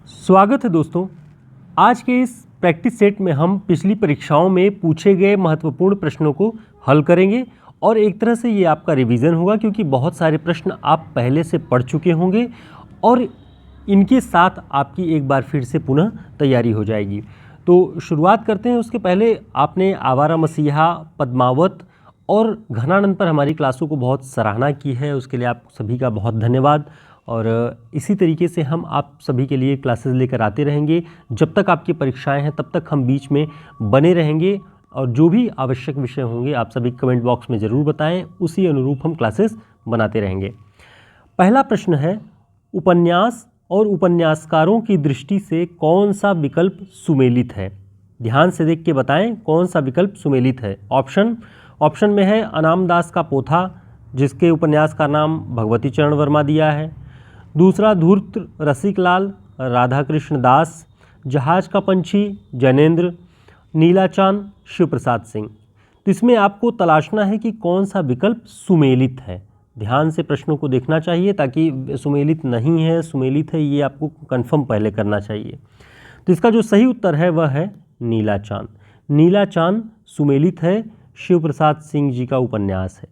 स्वागत है दोस्तों। आज के इस प्रैक्टिस सेट में हम पिछली परीक्षाओं में पूछे गए महत्वपूर्ण प्रश्नों को हल करेंगे और एक तरह से ये आपका रिवीजन होगा, क्योंकि बहुत सारे प्रश्न आप पहले से पढ़ चुके होंगे और इनके साथ आपकी एक बार फिर से पुनः तैयारी हो जाएगी। तो शुरुआत करते हैं। उसके पहले आपने आवारा मसीहा, पद्मावत और घनानंद पर हमारी क्लासों को बहुत सराहना की है, उसके लिए आप सभी का बहुत धन्यवाद। और इसी तरीके से हम आप सभी के लिए क्लासेस लेकर आते रहेंगे। जब तक आपकी परीक्षाएं हैं तब तक हम बीच में बने रहेंगे और जो भी आवश्यक विषय होंगे आप सभी कमेंट बॉक्स में ज़रूर बताएं, उसी अनुरूप हम क्लासेस बनाते रहेंगे। पहला प्रश्न है, उपन्यास और उपन्यासकारों की दृष्टि से कौन सा विकल्प सुमेलित है? ध्यान से देख के बताएं कौन सा विकल्प सुमेलित है। ऑप्शन में है अनाम दास का पोथा, जिसके उपन्यास का नाम भगवती चरण वर्मा दिया है। दूसरा, धूर्त रसिकलाल, राधाकृष्ण दास। जहाज का पंछी, जैनेन्द्र। नीला चांद, शिव प्रसाद सिंह। तो इसमें आपको तलाशना है कि कौन सा विकल्प सुमेलित है। ध्यान से प्रश्नों को देखना चाहिए, ताकि सुमेलित नहीं है सुमेलित है ये आपको कंफर्म पहले करना चाहिए। तो इसका जो सही उत्तर है वह है नीला चांद। नीला चांद सुमेलित है, शिव प्रसाद सिंह जी का उपन्यास है।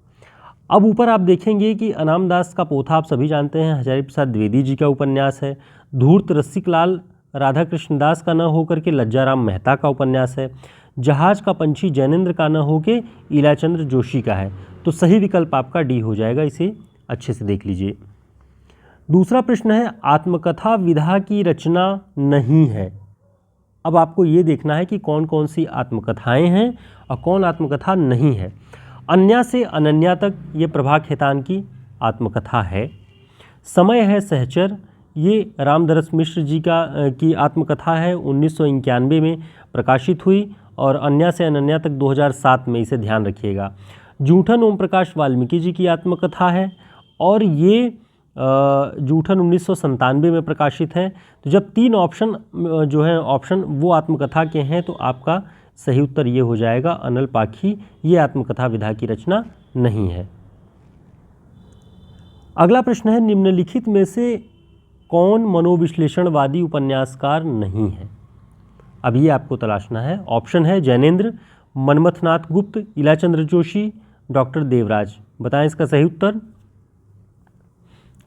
अब ऊपर आप देखेंगे कि अनाम दास का पोथा आप सभी जानते हैं हजारी प्रसाद द्विवेदी जी का उपन्यास है। धूर्त रसिकलाल राधाकृष्ण दास का न होकर के लज्जाराम मेहता का उपन्यास है। जहाज का पंछी जैनेन्द्र का न होके इलाचंद्र जोशी का है। तो सही विकल्प आपका डी हो जाएगा, इसे अच्छे से देख लीजिए। दूसरा प्रश्न है, आत्मकथा विधा की रचना नहीं है। अब आपको ये देखना है कि कौन कौन सी आत्मकथाएं हैं और कौन आत्मकथा नहीं है। अन्या से अनन्या तक ये प्रभा खेतान की आत्मकथा है। समय है सहचर, ये रामदरस मिश्र जी की आत्मकथा है, 1991 में प्रकाशित हुई और अन्या से अनन्या तक 2007 में, इसे ध्यान रखिएगा। जूठन ओम प्रकाश वाल्मीकि जी की आत्मकथा है और ये जूठन 1997 में प्रकाशित है। तो जब तीन ऑप्शन जो है ऑप्शन वो आत्मकथा के हैं, तो आपका सही उत्तर ये हो जाएगा अनल पाखी, ये आत्मकथा विधा की रचना नहीं है। अगला प्रश्न है, निम्नलिखित में से कौन मनोविश्लेषणवादी उपन्यासकार नहीं है? अब ये आपको तलाशना है। ऑप्शन है जैनेन्द्र, मनमथनाथ गुप्त, इलाचंद्र जोशी, डॉक्टर देवराज। बताएं इसका सही उत्तर।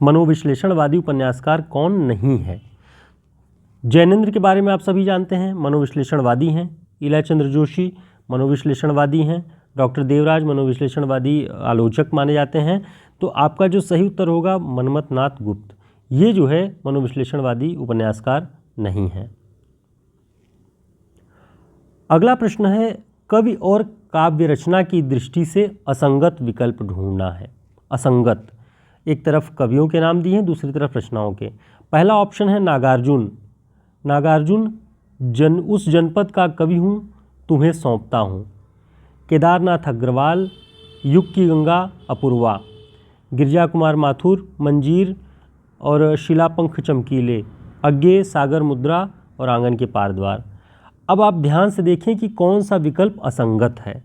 मनोविश्लेषणवादी उपन्यासकार कौन नहीं है? जैनेन्द्र के बारे में आप सभी जानते हैं, मनोविश्लेषणवादी हैं। इलाचंद्र जोशी मनोविश्लेषणवादी हैं। डॉक्टर देवराज मनोविश्लेषणवादी आलोचक माने जाते हैं। तो आपका जो सही उत्तर होगा मनमथनाथ गुप्त, ये जो है मनोविश्लेषणवादी उपन्यासकार नहीं है। अगला प्रश्न है, कवि और काव्य रचना की दृष्टि से असंगत विकल्प ढूंढना है। असंगत, एक तरफ कवियों के नाम दिए हैं, दूसरी तरफ रचनाओं के। पहला ऑप्शन है नागार्जुन। नागार्जुन उस जनपद का कवि हूँ, तुम्हें सौंपता हूँ। केदारनाथ अग्रवाल, युग की गंगा, अपूर्वा। गिरजा कुमार माथुर, मंजीर और शिलापंख चमकीले, अज्ञे, सागर मुद्रा और आंगन के पार द्वार। अब आप ध्यान से देखें कि कौन सा विकल्प असंगत है।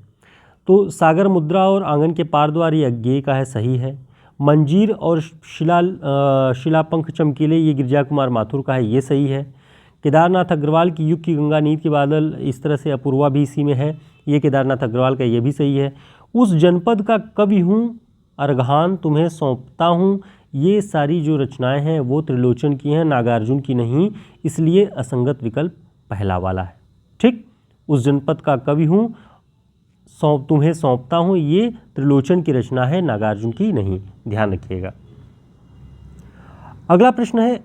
तो सागर मुद्रा और आंगन के पार द्वार ये अज्ञे का है, सही है। मंजीर और शिलापंख चमकीले ये गिरजा कुमार माथुर का है, ये सही है। केदारनाथ अग्रवाल की युग की गंगा नींद के बादल, इस तरह से अपूर्वा भी इसी में है, ये केदारनाथ अग्रवाल का, ये भी सही है। उस जनपद का कवि हूँ, अर्घान तुम्हें सौंपता हूँ, ये सारी जो रचनाएं हैं वो त्रिलोचन की हैं, नागार्जुन की नहीं, इसलिए असंगत विकल्प पहला वाला है। ठीक, उस जनपद का कवि हूँ, तुम्हें सौंपता हूँ, ये त्रिलोचन की रचना है, नागार्जुन की नहीं, ध्यान रखिएगा। अगला प्रश्न है,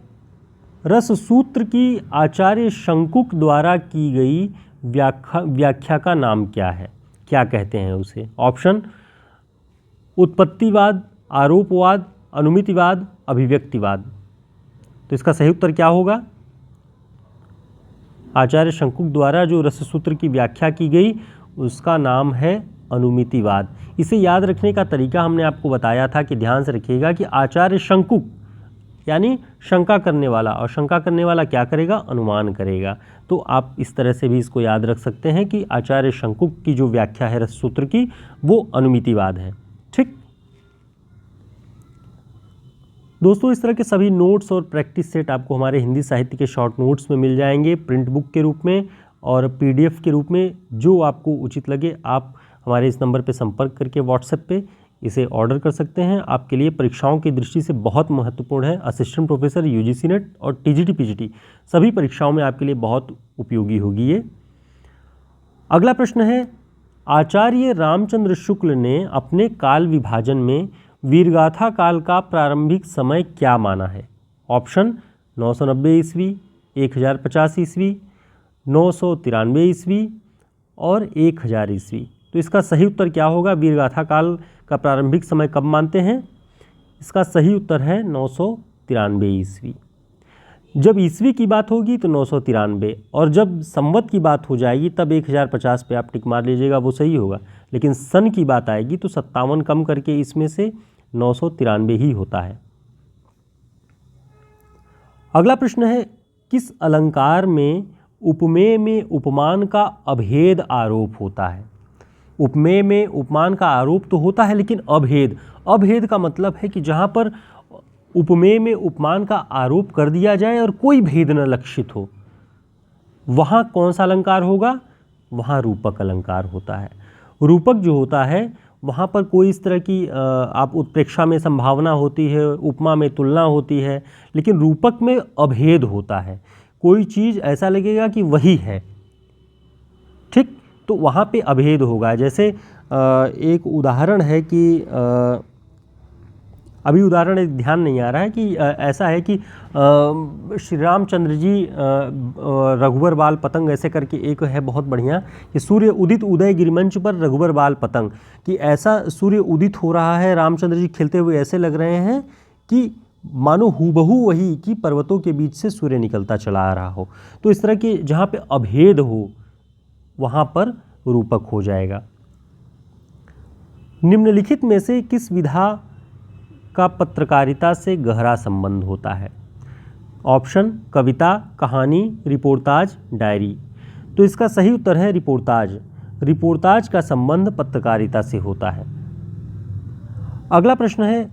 रस सूत्र की आचार्य शंकुक द्वारा की गई व्याख्या का नाम क्या है? क्या कहते हैं उसे? ऑप्शन, उत्पत्तिवाद, आरोपवाद, अनुमितिवाद, अभिव्यक्तिवाद। तो इसका सही उत्तर क्या होगा? आचार्य शंकुक द्वारा जो रस सूत्र की व्याख्या की गई उसका नाम है अनुमितिवाद। इसे याद रखने का तरीका हमने आपको बताया था कि ध्यान से रखिएगा कि आचार्य शंकुक यानी शंका करने वाला, और शंका करने वाला क्या करेगा? अनुमान करेगा। तो आप इस तरह से भी इसको याद रख सकते हैं कि आचार्य शंकुक की जो व्याख्या है रस सूत्र की वो अनुमितिवाद है। ठीक, दोस्तों इस तरह के सभी नोट्स और प्रैक्टिस सेट आपको हमारे हिंदी साहित्य के शॉर्ट नोट्स में मिल जाएंगे, प्रिंट बुक के रूप में और PDF के रूप में। जो आपको उचित लगे आप हमारे इस नंबर पर संपर्क करके व्हाट्सएप पे इसे ऑर्डर कर सकते हैं। आपके लिए परीक्षाओं की दृष्टि से बहुत महत्वपूर्ण है। असिस्टेंट प्रोफेसर, UGC नेट और TGT PGT सभी परीक्षाओं में आपके लिए बहुत उपयोगी होगी ये। अगला प्रश्न है, आचार्य रामचंद्र शुक्ल ने अपने काल विभाजन में वीरगाथा काल का प्रारंभिक समय क्या माना है? ऑप्शन 990 ईस्वी, 1050 ईस्वी, 993 ईस्वी और 1000 ईस्वी। तो इसका सही उत्तर क्या होगा? वीरगाथा काल का प्रारंभिक समय कब मानते हैं? इसका सही उत्तर है 993 ईस्वी। जब ईस्वी की बात होगी तो 993 और जब संवत की बात हो जाएगी तब 1050 पे आप टिक मार लीजिएगा, वो सही होगा। लेकिन सन की बात आएगी तो 57 कम करके इसमें से 993 ही होता है। अगला प्रश्न है, किस अलंकार में उपमेय में उपमान का अभेद आरोप होता है? उपमेय में उपमान का आरोप तो होता है लेकिन अभेद का मतलब है कि जहाँ पर उपमेय में उपमान का आरोप कर दिया जाए और कोई भेद न लक्षित हो, वहाँ कौन सा अलंकार होगा? वहाँ रूपक अलंकार होता है। रूपक जो होता है वहाँ पर कोई इस तरह की आप उत्प्रेक्षा में संभावना होती है, उपमा में तुलना होती है, लेकिन रूपक में अभेद होता है। कोई चीज़ ऐसा लगेगा कि वही है, ठीक, तो वहाँ पे अभेद होगा। जैसे एक उदाहरण है कि अभी उदाहरण ध्यान नहीं आ रहा है कि ऐसा है कि श्री रामचंद्र जी रघुवर बाल पतंग ऐसे करके एक है बहुत बढ़िया कि सूर्य उदित उदय गिरिमंच पर रघुवर बाल पतंग, कि ऐसा सूर्य उदित हो रहा है, रामचंद्र जी खेलते हुए ऐसे लग रहे हैं कि मानो हूबहू वही कि पर्वतों के बीच से सूर्य निकलता चला आ रहा हो। तो इस तरह के जहाँ पे अभेद हो वहाँ पर रूपक हो जाएगा। निम्नलिखित में से किस विधा का पत्रकारिता से गहरा संबंध होता है? ऑप्शन कविता, कहानी, रिपोर्टाज, डायरी। तो इसका सही उत्तर है रिपोर्टाज। रिपोर्टाज का संबंध पत्रकारिता से होता है। अगला प्रश्न है,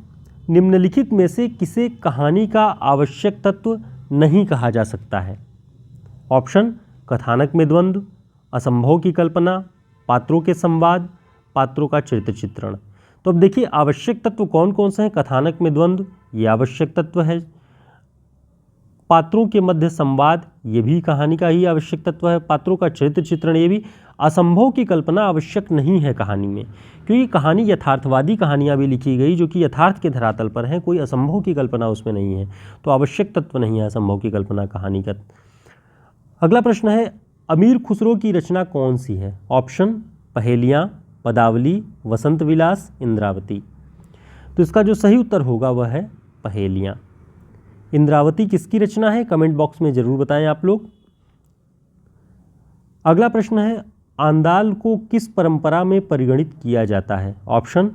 निम्नलिखित में से किसे कहानी का आवश्यक तत्व नहीं कहा जा सकता है? ऑप्शन कथानक में द्वंद्व, असंभव की कल्पना, पात्रों के संवाद, पात्रों का चरित्र चित्रण। तो अब देखिए आवश्यक तत्व कौन कौन से हैं। कथानक में द्वंद्व ये आवश्यक तत्व है, पात्रों के मध्य संवाद ये भी कहानी का ही आवश्यक तत्व है, पात्रों का चरित्र चित्रण ये भी। असंभव की कल्पना आवश्यक नहीं है कहानी में, क्योंकि कहानी यथार्थवादी कहानियाँ भी लिखी गई जो कि यथार्थ के धरातल पर हैं, कोई असंभव की कल्पना उसमें नहीं है, तो आवश्यक तत्व नहीं है असंभव की कल्पना कहानी का। अगला प्रश्न है, अमीर खुसरो की रचना कौन सी है? ऑप्शन पहेलियाँ, पदावली, वसंत विलास, इंद्रावती। तो इसका जो सही उत्तर होगा वह है पहेलियाँ। इंद्रावती किसकी रचना है? कमेंट बॉक्स में जरूर बताएं आप लोग। अगला प्रश्न है, आंदाल को किस परंपरा में परिगणित किया जाता है? ऑप्शन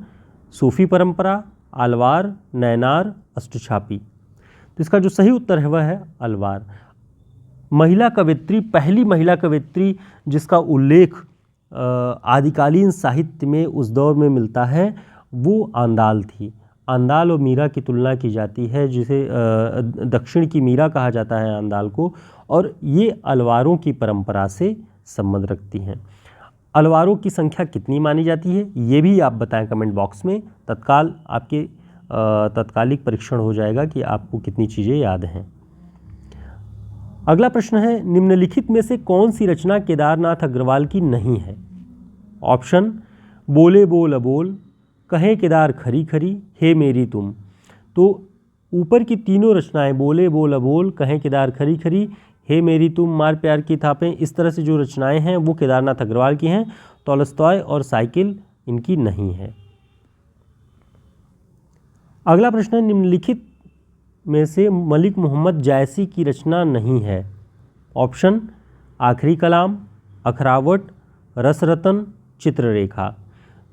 सूफी परंपरा, अलवार, नैनार, अष्टछापी। तो इसका जो सही उत्तर है वह है अलवार। महिला कवियत्री, पहली महिला कवियत्री जिसका उल्लेख आदिकालीन साहित्य में उस दौर में मिलता है वो आंदाल थी। आंदाल और मीरा की तुलना की जाती है, जिसे दक्षिण की मीरा कहा जाता है आंदाल को, और ये अलवारों की परंपरा से संबंध रखती हैं। अलवारों की संख्या कितनी मानी जाती है ये भी आप बताएं कमेंट बॉक्स में, तत्काल आपके तत्कालिक परीक्षण हो जाएगा कि आपको कितनी चीज़ें याद हैं। अगला प्रश्न है, निम्नलिखित में से कौन सी रचना केदारनाथ अग्रवाल की नहीं है? ऑप्शन बोले बोल अबोल, कहें केदार खरी खरी, हे मेरी तुम। तो ऊपर की तीनों रचनाएं बोले बोल अबोल, कहें केदार खरी खरी, हे मेरी तुम, मार प्यार की थापें, इस तरह से जो रचनाएं हैं वो केदारनाथ अग्रवाल की हैं। टॉलस्टॉय और साइकिल इनकी नहीं है। अगला प्रश्न है, निम्नलिखित में से मलिक मोहम्मद जायसी की रचना नहीं है? ऑप्शन आखिरी कलाम, अखरावट, रसरतन, चित्ररेखा।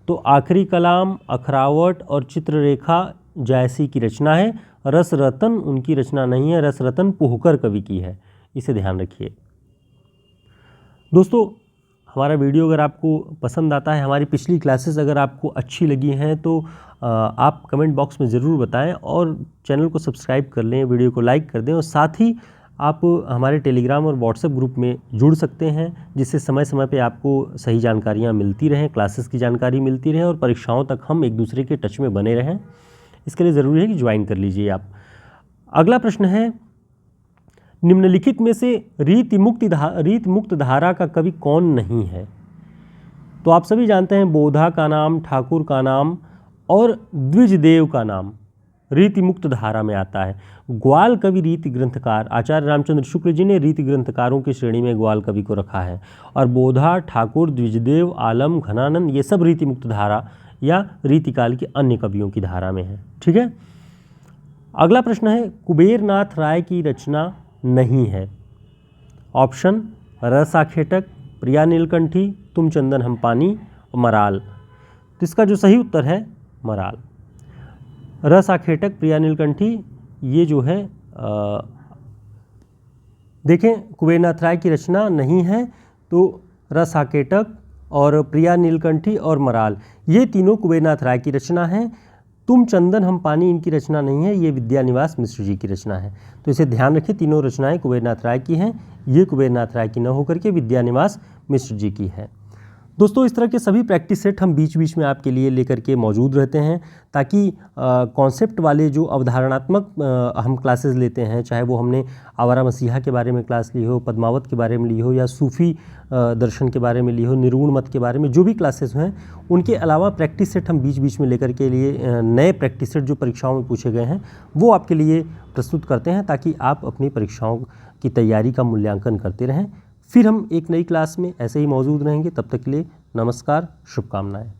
तो आखिरी कलाम, अखरावट और चित्ररेखा जायसी की रचना है। रसरतन उनकी रचना नहीं है, रसरतन पोहकर कवि की है, इसे ध्यान रखिए। दोस्तों हमारा वीडियो अगर आपको पसंद आता है, हमारी पिछली क्लासेस अगर आपको अच्छी लगी हैं तो आप कमेंट बॉक्स में ज़रूर बताएं और चैनल को सब्सक्राइब कर लें, वीडियो को लाइक कर दें और साथ ही आप हमारे टेलीग्राम और व्हाट्सएप ग्रुप में जुड़ सकते हैं, जिससे समय समय पे आपको सही जानकारियाँ मिलती रहें, क्लासेस की जानकारी मिलती रहे और परीक्षाओं तक हम एक दूसरे के टच में बने रहें। इसके लिए ज़रूरी है कि ज्वाइन कर लीजिए आप। अगला प्रश्न है, निम्नलिखित में से रीति मुक्त धारा का कवि कौन नहीं है? तो आप सभी जानते हैं बोधा का नाम, ठाकुर का नाम और द्विजदेव का नाम रीति मुक्त धारा में आता है। ग्वाल कवि रीति ग्रंथकार आचार्य रामचंद्र शुक्ल जी ने रीति ग्रंथकारों की श्रेणी में ग्वाल कवि को रखा है और बोधा, ठाकुर, द्विजदेव, आलम, घनानंद ये सब रीति मुक्त धारा या रीतिकाल के अन्य कवियों की धारा में है। ठीक है। अगला प्रश्न है, कुबेरनाथ राय की रचना नहीं है। ऑप्शन रसाखेटक, प्रिया नीलकंठी, तुम चंदन हम पानी, मराल। तो इसका जो सही उत्तर है मराल। रसाखेटक, प्रिया नीलकंठी ये जो है देखें कुबेरनाथ राय की रचना नहीं है, तो रसाखेटक और प्रिया नीलकंठी और मराल ये तीनों कुबेरनाथ राय की रचना है। तुम चंदन हम पानी इनकी रचना नहीं है, ये विद्यानिवास मिश्र जी की रचना है। तो इसे ध्यान रखें, तीनों रचनाएं कुबेरनाथ राय की हैं, ये कुबेरनाथ राय की न होकर के विद्यानिवास मिश्र जी की है। दोस्तों इस तरह के सभी प्रैक्टिस सेट हम बीच बीच में आपके लिए लेकर के मौजूद रहते हैं, ताकि कॉन्सेप्ट वाले जो अवधारणात्मक हम क्लासेस लेते हैं, चाहे वो हमने आवारा मसीहा के बारे में क्लास ली हो, पद्मावत के बारे में ली हो या सूफ़ी दर्शन के बारे में ली हो, निर्गुण मत के बारे में जो भी क्लासेस हैं, उनके अलावा प्रैक्टिस सेट हम बीच बीच में लेकर के लिए नए प्रैक्टिस सेट जो परीक्षाओं में पूछे गए हैं वो आपके लिए प्रस्तुत करते हैं, ताकि आप अपनी परीक्षाओं की तैयारी का मूल्यांकन करते रहें। फिर हम एक नई क्लास में ऐसे ही मौजूद रहेंगे। तब तक के लिए नमस्कार, शुभकामनाएं।